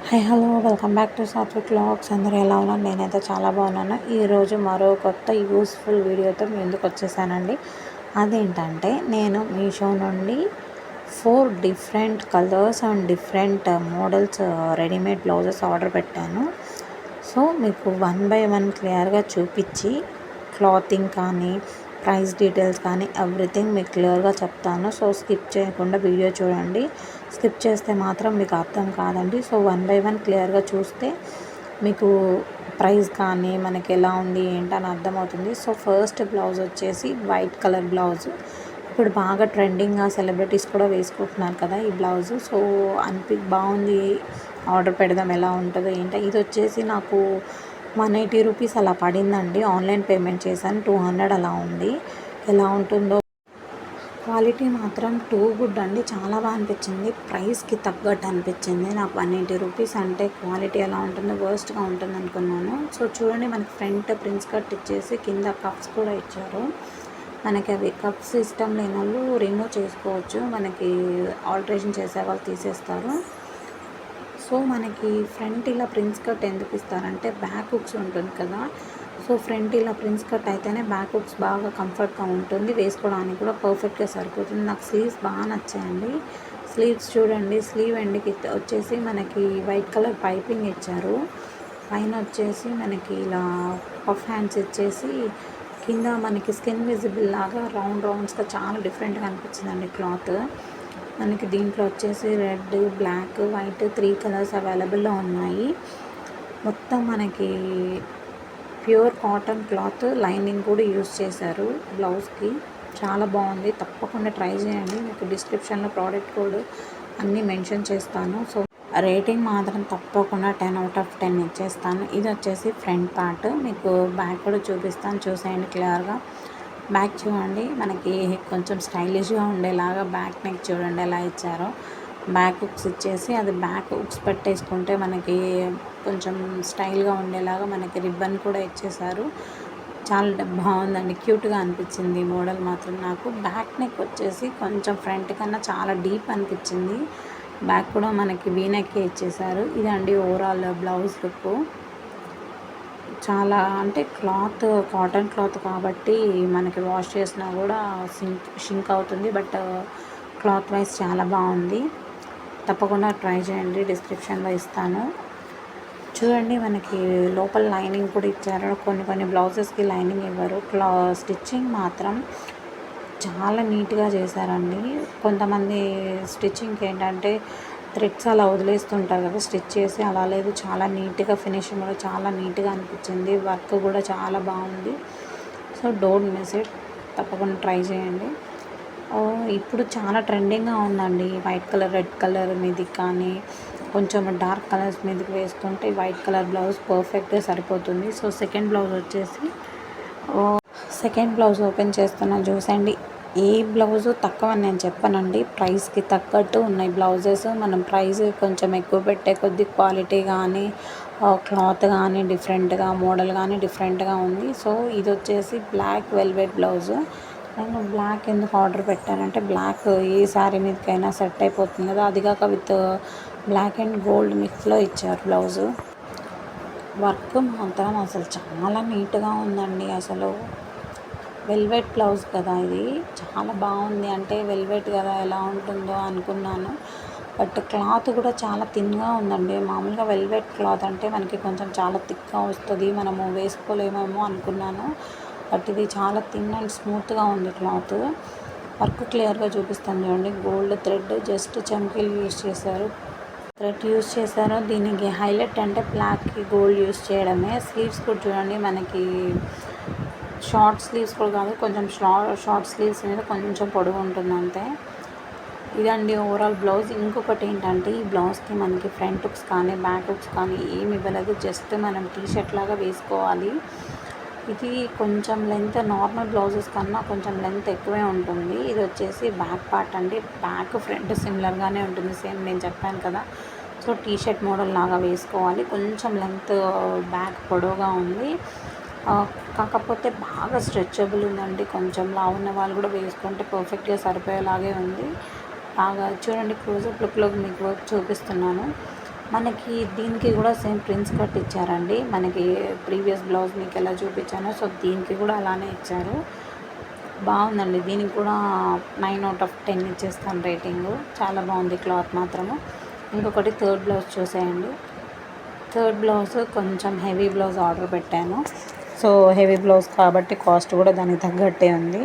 Hi hello welcome back to Sathvik vlogs. అందరూ ఎలా ఉన్నారు? నేనైతే చాలా బాగున్నాను. ఈరోజు మరో కొత్త యూస్ఫుల్ వీడియోతో మీ ముందుకు వచ్చేసానండి. అదేంటంటే నేను మీషో నుండి 4 different colours and different models readymade blouses order పెట్టాను. సో మీకు 1 బై 1 క్లియర్గా చూపించి క్లాతింగ్ కానీ ప్రైస్ డీటెయిల్స్ కానీ ఎవ్రీథింగ్ మీకు క్లియర్గా చెప్తాను. సో స్కిప్ చేయకుండా వీడియో చూడండి. స్కిప్ చేస్తే మాత్రం మీకు అర్థం కాదండి. సో 1 బై 1 క్లియర్గా చూస్తే మీకు ప్రైస్ కానీ మనకి ఎలా ఉంది ఏంటని అర్థమవుతుంది. సో ఫస్ట్ బ్లౌజ్ వచ్చేసి వైట్ కలర్ బ్లౌజ్. ఇప్పుడు బాగా ట్రెండింగ్గా సెలబ్రిటీస్ కూడా వేసుకుంటున్నారు కదా ఈ బ్లౌజు. సో బాగుంది, ఆర్డర్ పెడదాం ఎలా ఉంటుందో ఏంటో. ఇది వచ్చేసి నాకు 180 రూపీస్ అలా పడిందండి. ఆన్లైన్ పేమెంట్ చేశాను. 200 అలా ఉంది. ఎలా ఉంటుందో క్వాలిటీ మాత్రం టూ గుడ్ అండి. చాలా బాగా అనిపించింది. ప్రైస్కి తగ్గట్టు అనిపించింది నాకు. 180 రూపీస్ అంటే క్వాలిటీ ఎలా ఉంటుందో వర్స్ట్గా ఉంటుంది అనుకున్నాను. సో చూడండి, మనకి ఫ్రంట్ ప్రిన్స్ కట్ ఇచ్చేసి కింద కప్స్ కూడా ఇచ్చారు. మనకి అవి కప్స్ ఇష్టం లేని వాళ్ళు రిమూవ్ చేసుకోవచ్చు. మనకి ఆల్టరేషన్ చేసే వాళ్ళు తీసేస్తారు. సో మనకి ఫ్రంట్ ఇలా ప్రిన్స్ కట్ ఎందుకు ఇస్తారంటే బ్యాక్ హుక్స్ ఉంటుంది కదా. సో ఫ్రంట్ ఇలా ప్రిన్స్ కట్ అయితేనే బ్యాక్ హుక్స్ బాగా కంఫర్ట్గా ఉంటుంది, వేసుకోవడానికి కూడా పర్ఫెక్ట్గా సరిపోతుంది. నాకు స్లీవ్స్ బాగా నచ్చాయండి. స్లీవ్స్ చూడండి, స్లీవ్ ఎండ్కి వచ్చేసి మనకి వైట్ కలర్ పైపింగ్ ఇచ్చారు. పైన వచ్చేసి మనకి ఇలా పఫ్ హ్యాండ్స్ ఇచ్చేసి కింద మనకి స్కిన్ విజిబుల్ లాగా రౌండ్స్గా చాలా డిఫరెంట్గా అనిపించిందండి క్లాత్. మనకి దీంట్లో వచ్చేసి రెడ్, బ్లాక్, వైట్ 3 కలర్స్ అవైలబుల్లో ఉన్నాయి. మొత్తం మనకి ప్యూర్ కాటన్ క్లాత్, లైనింగ్ కూడా యూస్ చేశారు బ్లౌజ్కి. చాలా బాగుంది. తప్పకుండా ట్రై చేయండి. మీకు డిస్క్రిప్షన్లో ప్రోడక్ట్ కోడ్ అన్నీ మెన్షన్ చేస్తాను. సో రేటింగ్ మాత్రం తప్పకుండా 10 out of 10 ఇచ్చేస్తాను. ఇది వచ్చేసి ఫ్రంట్ పార్ట్. మీకు బ్యాక్ కూడా చూపిస్తాను, చూసేయండి క్లియర్గా. బ్యాక్ చూడండి, మనకి కొంచెం స్టైలిష్గా ఉండేలాగా బ్యాక్ నెక్ చూడండి ఎలా ఇచ్చారో. బ్యాక్ హుక్స్ ఇచ్చేసి అది బ్యాక్ హుక్స్ పెట్టేసుకుంటే మనకి కొంచెం స్టైల్గా ఉండేలాగా మనకి రిబ్బన్ కూడా ఇచ్చేసారు. చాలా బాగుందండి, క్యూట్గా అనిపించింది మోడల్ మాత్రం నాకు. బ్యాక్ నెక్ వచ్చేసి కొంచెం ఫ్రంట్ కన్నా చాలా డీప్ అనిపించింది. బ్యాక్ కూడా మనకి వీ నెక్కే ఇచ్చేసారు. ఇదండి ఓవరాల్ బ్లౌజ్ లుక్. చాలా అంటే క్లాత్ కాటన్ క్లాత్ కాబట్టి మనకి వాష్ చేసినా కూడా షింక్ అవుతుంది. బట్ క్లాత్ వైజ్ చాలా బాగుంది. తప్పకుండా ట్రై చేయండి, డిస్క్రిప్షన్లో ఇస్తాను. చూడండి, మనకి లోపల లైనింగ్ కూడా ఇచ్చారు. కొన్ని బ్లౌజెస్కి లైనింగ్ ఇవ్వరు. స్టిచ్చింగ్ మాత్రం చాలా నీట్గా చేశారండి. కొంతమంది స్టిచ్చింగ్కి ఏంటంటే థ్రెడ్స్ అలా వదిలేస్తుంటారు కదా స్టిచ్ చేసి, అలా లేదు. చాలా నీట్గా ఫినిషింగ్ కూడా చాలా నీట్గా అనిపించింది. వర్క్ కూడా చాలా బాగుంది. సో డోంట్ మిస్ ఇట్, తప్పకుండా ట్రై చేయండి. ఇప్పుడు చాలా ట్రెండింగ్గా ఉందండి వైట్ కలర్, రెడ్ కలర్ మీదకి కానీ కొంచెం డార్క్ కలర్స్ మీదకి వేసుకుంటే వైట్ కలర్ బ్లౌజ్ పర్ఫెక్ట్గా సరిపోతుంది. సో సెకండ్ బ్లౌజ్ ఓపెన్ చేస్తున్నాను, చూసండి. ఏ బ్లౌజు తక్కువ అని నేను చెప్పానండి. ప్రైస్కి తగ్గట్టు ఉన్నాయి బ్లౌజెస్. మనం ప్రైస్ కొంచెం ఎక్కువ పెట్టే కొద్ది క్వాలిటీ కానీ క్లాత్ కానీ డిఫరెంట్గా, మోడల్ కానీ డిఫరెంట్గా ఉంది. సో ఇది వచ్చేసి బ్లాక్ వెల్వెట్ బ్లౌజు. నేను బ్లాక్ ఎందుకు ఆర్డర్ పెట్టానంటే బ్లాక్ ఏ శారీ మీదకైనా సెట్ అయిపోతుంది కదా. అది కాక విత్ బ్లాక్ అండ్ గోల్డ్ మిక్స్లో ఇచ్చారు బ్లౌజు. వర్క్ మాత్రం అసలు చాలా నీట్గా ఉందండి. అసలు వెల్వెట్ బ్లౌజ్ కదా ఇది, చాలా బాగుంది. అంటే వెల్వెట్ కదా ఎలా ఉంటుందో అనుకున్నాను. బట్ క్లాత్ కూడా చాలా థిన్గా ఉందండి. మామూలుగా వెల్వెట్ క్లాత్ అంటే మనకి కొంచెం చాలా థిక్గా వస్తుంది, మనము వేసుకోలేమేమో అనుకున్నాను. బట్ ఇది చాలా థిన్ అండ్ స్మూత్గా ఉంది క్లాత్. వర్క్ క్లియర్గా చూపిస్తాను చూడండి. గోల్డ్ థ్రెడ్, జస్ట్ చమ్కీలు యూస్ చేశారు, థ్రెడ్ యూస్ చేశారు. దీనికి హైలైట్ అంటే బ్లాక్కి గోల్డ్ యూస్ చేయడమే. స్లీవ్స్ కూడా చూడండి, మనకి షార్ట్ స్లీవ్స్ కూడా కాదు, కొంచెం షార్ట్ స్లీవ్స్ మీద కొంచెం పొడవు ఉంటుంది అంతే. ఇదండి ఓవరాల్ బ్లౌజ్. ఇంకొకటి ఏంటంటే ఈ బ్లౌజ్కి మనకి ఫ్రంట్ హుక్స్ కానీ బ్యాక్ హుక్స్ కానీ ఏమి ఇవ్వలేదు. జస్ట్ మనం టీషర్ట్ లాగా వేసుకోవాలి. ఇది కొంచెం లెంత్ నార్మల్ బ్లౌజెస్ కన్నా కొంచెం లెంత్ ఎక్కువే ఉంటుంది. ఇది వచ్చేసి బ్యాక్ పార్ట్ అండి. బ్యాక్ ఫ్రంట్ సిమిలర్గానే ఉంటుంది, సేమ్ నేను చెప్పాను కదా. సో టీషర్ట్ మోడల్ లాగా వేసుకోవాలి. కొంచెం లెంత్ బ్యాక్ పొడవుగా ఉంది, కాకపోతే బాగా స్ట్రెచబుల్ ఉందండి. కొంచెం లావు ఉన్న వాళ్ళు కూడా వేసుకుంటే పర్ఫెక్ట్గా సరిపోయేలాగే ఉంది. బాగా చూడండి, క్లోజప్ లుక్లో మీకు చూపిస్తున్నాను. మనకి దీనికి కూడా సేమ్ ప్రింట్స్ కట్ ఇచ్చారండి. మనకి ప్రీవియస్ బ్లౌజ్ మీకు ఎలా చూపించానో సో దీనికి కూడా అలానే ఇచ్చారు. బాగుందండి. దీనికి కూడా 9/10 ఇచ్చేస్తాను రేటింగు. చాలా బాగుంది క్లాత్ మాత్రము. ఇంకొకటి థర్డ్ బ్లౌజ్ చూసేయండి. థర్డ్ బ్లౌజ్ కొంచెం హెవీ బ్లౌజ్ ఆర్డర్ పెట్టాను. సో హెవీ బ్లౌజ్ కాబట్టి కాస్ట్ కూడా దానికి తగ్గట్టే ఉంది.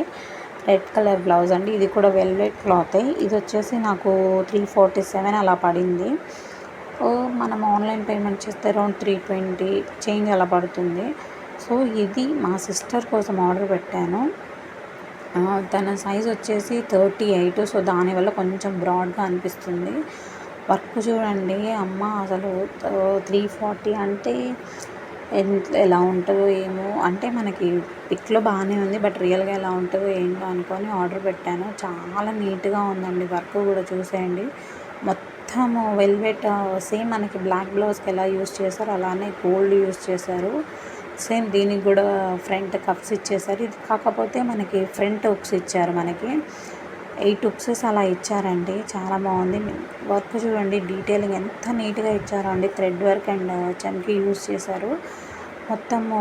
రెడ్ కలర్ బ్లౌజ్ అండి. ఇది కూడా వెల్వెట్ క్లాతే. ఇది వచ్చేసి నాకు 347 అలా పడింది. మనం ఆన్లైన్ పేమెంట్ చేస్తే అరౌండ్ 320 చేంజ్ అలా పడుతుంది. సో ఇది మా సిస్టర్ కోసం ఆర్డర్ పెట్టాను. తన సైజ్ వచ్చేసి 38. సో దానివల్ల కొంచెం బ్రాడ్గా అనిపిస్తుంది. వర్క్ చూడండి అమ్మ అసలు 340 అంటే ఎలా ఉంటుందో ఏమో. అంటే మనకి పిక్లో బాగానే ఉంది, బట్ రియల్గా ఎలా ఉంటుందో ఏంటో అనుకొని ఆర్డర్ పెట్టాను. చాలా నీట్గా ఉందండి. వర్క్ కూడా చూసేయండి. మొత్తం వెల్వెట్ సేమ్ మనకి బ్లాక్ బ్లౌజ్కి ఎలా యూస్ చేశారో అలానే గోల్డ్ యూస్ చేశారు. సేమ్ దీనికి కూడా ఫ్రంట్ కప్స్ ఇచ్చేసారు. ఇది కాకపోతే మనకి ఫ్రంట్ హుక్స్ ఇచ్చారు. మనకి 8 హుక్సెస్ అలా ఇచ్చారండి. చాలా బాగుంది. వర్క్ చూడండి డీటెయిలింగ్ ఎంత నీట్గా ఇచ్చారో అండి. థ్రెడ్ వర్క్ అండ్ చమ్కీ యూస్ చేశారు. మొత్తము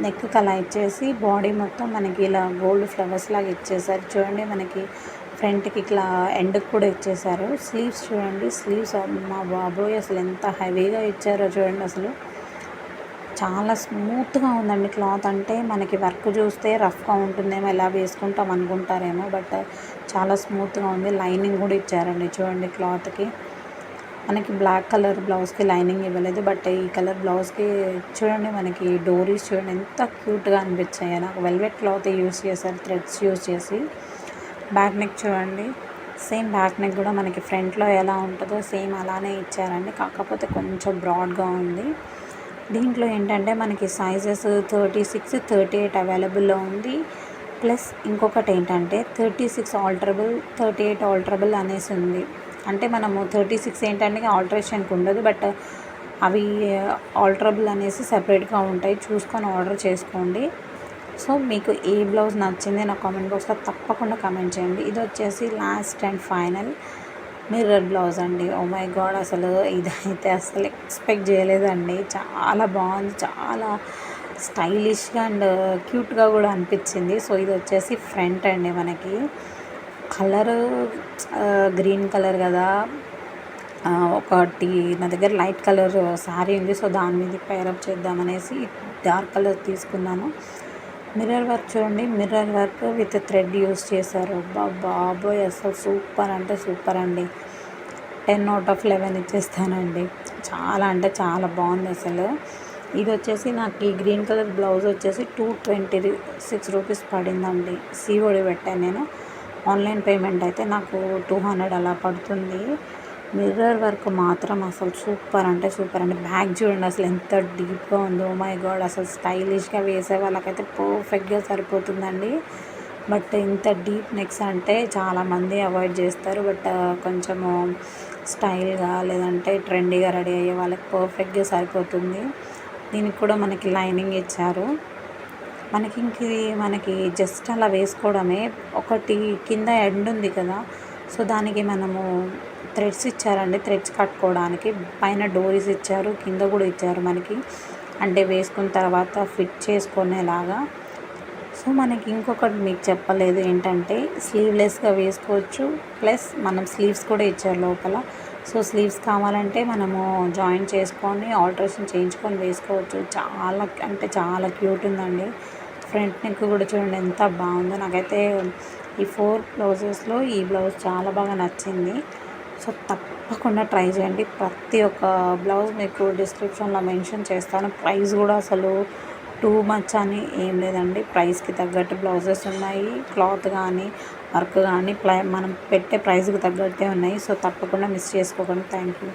నెక్కి అలా ఇచ్చేసి బాడీ మొత్తం మనకి ఇలా గోల్డ్ ఫ్లవర్స్ లాగా ఇచ్చేసారు. చూడండి మనకి ఫ్రంట్కి ఇట్లా ఎండ్కి కూడా ఇచ్చేసారు. స్లీవ్స్ చూడండి. స్లీవ్స్ మా బాబోయ్ అసలు ఎంత హెవీగా ఇచ్చారో చూడండి. అసలు చాలా స్మూత్గా ఉందండి క్లాత్. అంటే మనకి వర్క్ చూస్తే రఫ్గా ఉంటుందేమో, ఎలా వేసుకుంటాం అనుకుంటారేమో, బట్ చాలా స్మూత్గా ఉంది. లైనింగ్ కూడా ఇచ్చారండి చూడండి క్లాత్కి. మనకి బ్లాక్ కలర్ బ్లౌజ్కి లైనింగ్ ఇవ్వలేదు, బట్ ఈ కలర్ బ్లౌజ్కి చూడండి మనకి డోరీస్ చూడండి ఎంత క్యూట్గా అనిపించాయి. నాకు వెల్వెట్ క్లాత్ యూస్ చేశారు, థ్రెడ్స్ యూస్ చేసి. బ్యాక్ నెక్ చూడండి. సేమ్ బ్యాక్ నెక్ కూడా మనకి ఫ్రంట్లో ఎలా ఉంటుందో సేమ్ అలానే ఇచ్చారండి. కాకపోతే కొంచెం బ్రాడ్గా ఉంది. దీంట్లో ఏంటంటే మనకి సైజెస్ 36, 38 అవైలబుల్లో ఉంది. ప్లస్ ఇంకొకటి ఏంటంటే 36 ఆల్టరబుల్, 38 ఆల్టరబుల్ అనేసి ఉంది. అంటే మనము 36 ఏంటంటే ఆల్టరేషన్కి ఉండదు, బట్ అవి ఆల్టరబుల్ అనేసి సెపరేట్గా ఉంటాయి. చూసుకొని ఆర్డర్ చేసుకోండి. సో మీకు ఏ బ్లౌజ్ నచ్చింది నా కామెంట్ బాక్స్లో తప్పకుండా కామెంట్ చేయండి. ఇది వచ్చేసి last and final mirror blouse అండి. ఓ మై గాడ్ అసలు ఇదైతే అసలు ఎక్స్పెక్ట్ చేయలేదండి. చాలా బాగుంది. చాలా స్టైలిష్గా అండ్ క్యూట్గా కూడా అనిపించింది. సో ఇది వచ్చేసి ఫ్రంట్ అండి. మనకి కలరు గ్రీన్ కలర్ కదా. ఒకటి నా దగ్గర లైట్ కలర్ శారీ ఉంది. సో దాని మీద పేరప్ చేద్దామనేసి డార్క్ కలర్ తీసుకున్నాను. మిర్రర్ వర్క్ చూడండి. Mirror work with thread use చేశారు. బాబోయ్ అసలు సూపర్ అంటే సూపర్ అండి. 10/11 ఇచ్చేస్తానండి. చాలా అంటే చాలా బాగుంది అసలు. ఇది వచ్చేసి నాకు ఈ గ్రీన్ కలర్ బ్లౌజ్ వచ్చేసి 226 రూపీస్ పడిందండి. సిఓడి పెట్టాను నేను. ఆన్లైన్ పేమెంట్ అయితే నాకు 200 అలా పడుతుంది. మిర్రర్ వర్క్ మాత్రం అసలు సూపర్ అంటే సూపర్ అండి. బ్యాక్ చూడండి అసలు ఎంత డీప్గా ఉందో. మై గాడ్ అసలు స్టైలిష్గా వేసే వాళ్ళకైతే పర్ఫెక్ట్గా సరిపోతుందండి. బట్ ఇంత డీప్ నెక్స్ అంటే చాలామంది అవాయిడ్ చేస్తారు. బట్ కొంచెము స్టైల్గా లేదంటే ట్రెండీగా రెడీ అయ్యే వాళ్ళకి పర్ఫెక్ట్గా సరిపోతుంది. దీనికి కూడా మనకి లైనింగ్ ఇచ్చారు. మనకి జస్ట్ అలా వేసుకోవడమే. ఒకటి కింద ఎండ్ ఉంది కదా, సో దానికి మనము థ్రెడ్స్ ఇచ్చారండి. థ్రెడ్స్ కట్టుకోవడానికి పైన డోరీస్ ఇచ్చారు, కింద కూడా ఇచ్చారు మనకి. అంటే వేసుకున్న తర్వాత ఫిట్ చేసుకునేలాగా. సో మనకి ఇంకొకటి మీకు చెప్పలేదు ఏంటంటే స్లీవ్లెస్గా వేసుకోవచ్చు. ప్లస్ మనం స్లీవ్స్ కూడా ఇచ్చారు లోపల. సో స్లీవ్స్ కావాలంటే మనము జాయిన్ చేసుకొని ఆల్టరేషన్ చేయించుకొని వేసుకోవచ్చు. చాలా అంటే చాలా క్యూట్ ఉందండి. ఫ్రంట్ నెక్ కూడా చూడండి ఎంత బాగుందో. నాకైతే ఈ 4 బ్లౌజెస్లో ఈ బ్లౌజ్ చాలా బాగా నచ్చింది. సో తప్పకుండా ట్రై చేయండి. ప్రతి ఒక్క బ్లౌజ్ మీకు డిస్క్రిప్షన్లో మెన్షన్ చేస్తాను. ప్రైస్ కూడా అసలు టూ మచ్ అని ఏం లేదండి. ప్రైస్కి తగ్గట్టు బ్లౌజెస్ ఉన్నాయి. క్లాత్ కానీ వర్క్ కానీ మనం పెట్టే ప్రైస్కి తగ్గట్టే ఉన్నాయి. సో తప్పకుండా మిస్ చేసుకోకండి. Thank you.